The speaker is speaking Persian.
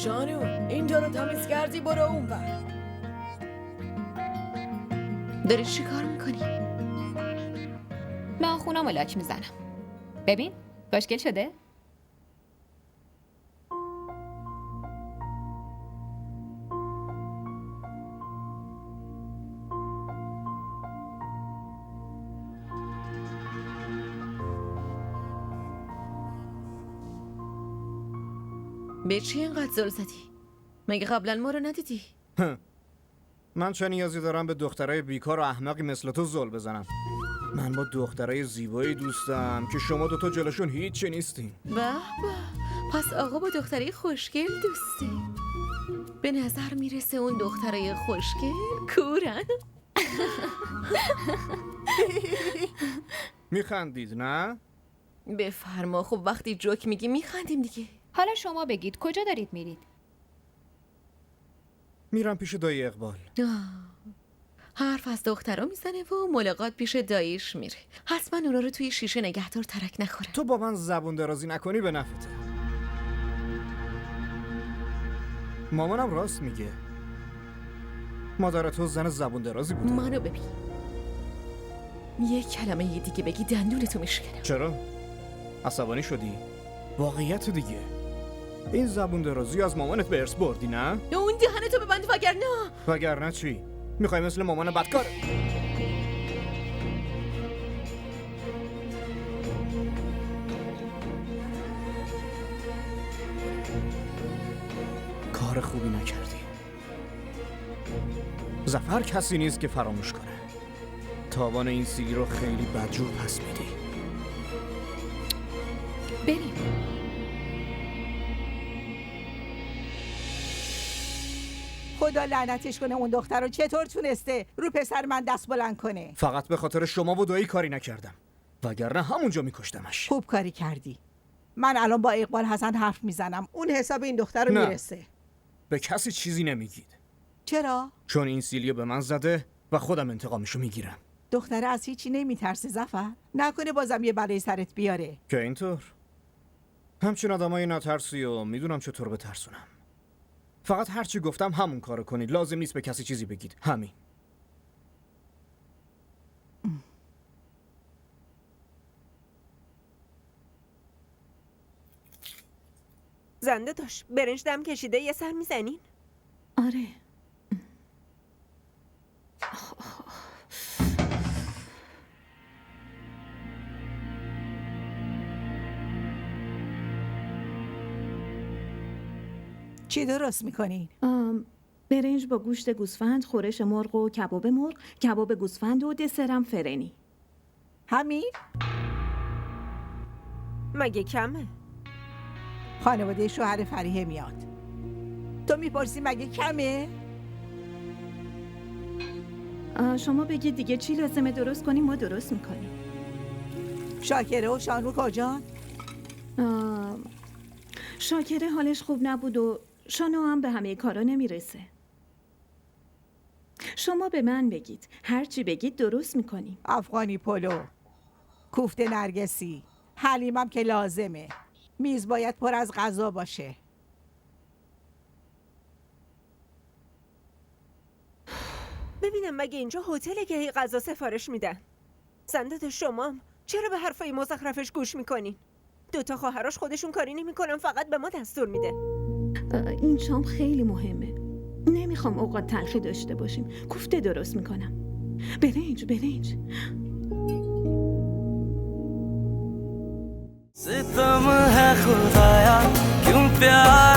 شانو اینجا رو تمیز کردی، برو اونور. داری چی کار میکنی؟ من خونم لاک میزنم. ببین خوشگل شده؟ به چی اینقدر زل زدی؟ مگه قبلا ما رو ندیدی؟ من چه نیازی دارم به دخترای بیکار و احمقی مثل تو زل بزنم؟ من با دخترای زیبایی دوستم که شما دوتا جلوشون هیچی نیستین. به به، پس آقا با دخترای خوشگل دوستی. به نظر میرسه اون دخترای خوشگل کورن. میخندید نه؟ بفرما، خب وقتی جوک میگی میخندیم دیگه. حالا شما بگید کجا دارید میرید؟ میرم پیش دایی اقبال. حرف از دخترا میزنه و ملاقات پیش داییش میره. حتما اونا رو توی شیشه نگهدار ترک نخوره. تو با من زبون درازی نکنی به نفته. مامانم راست میگه. مادر تو زن زبون درازی بوده. منو ببین، یه کلمه یه دیگه بگی دندونتو میشکنم. چرا؟ عصبانی شدی؟ واقعیت دیگه. این زبون درازی از مامانت به ارث بردی نه؟ اون دهنتو ببند وگرنه. وگرنه چی؟ میخوای مثل مامان بدکار؟ کار خوبی نکردی. ظفر کسی نیست که فراموش کنه. تاوان این سیلی رو خیلی بدجور پس میدی. بریم. خدا لعنتش کنه، اون دختر رو چطور تونسته رو پسر من دست بلند کنه؟ فقط به خاطر شما و دایی کاری نکردم، وگرنه همونجا میکشتمش. خوب کاری کردی. من الان با اقبال حسن حرف میزنم، اون حساب این دختر رو نه. میرسه. به کسی چیزی نمیگید، چرا؟ چون این سیلیو به من زده و خودم انتقامشو میگیرم. دختره از هیچی نمیترسه ظفر؟ نکنه بازم یه بلای سرت بیاره. که اینطور؟ همچین آدمای نترسی و میدونم چطور بترسونم. فقط هرچی گفتم همون کارو کنید، لازم نیست به کسی چیزی بگید. همین. زنده داشت برنج دم کشیده، یه سر میزنین؟ آره. چی درست میکنین؟ برنج با گوشت گوسفند، خورش مرغ و کباب مرغ، کباب گوسفند و دسرم فرنی. همین؟ مگه کمه؟ خانواده شوهر فریحه میاد. تو میپرسی مگه کمه؟ شما بگید دیگه چی لازمه درست کنیم، ما درست میکنیم. شاکره و شانو کجان؟ شاکره حالش خوب نبود و شانو هم به همه کارا نمیرسه. شما به من بگید، هر چی بگید درست میکنیم. افغانی پلو، کوفته نرگسی، حلیمم که لازمه. میز باید پر از غذا باشه. ببینم مگه اینجا هتل که هی غذا سفارش میدن؟ زنده شمام چرا به حرفای مزخرفش گوش میکنین؟ دوتا خواهرش خودشون کاری نمیکنن، فقط به ما دستور میده. این شام خیلی مهمه. نمیخوام اوقات تلخی داشته باشیم. کوفته درست میکنم. برنج. सितम है खुदाया क्यों प्यार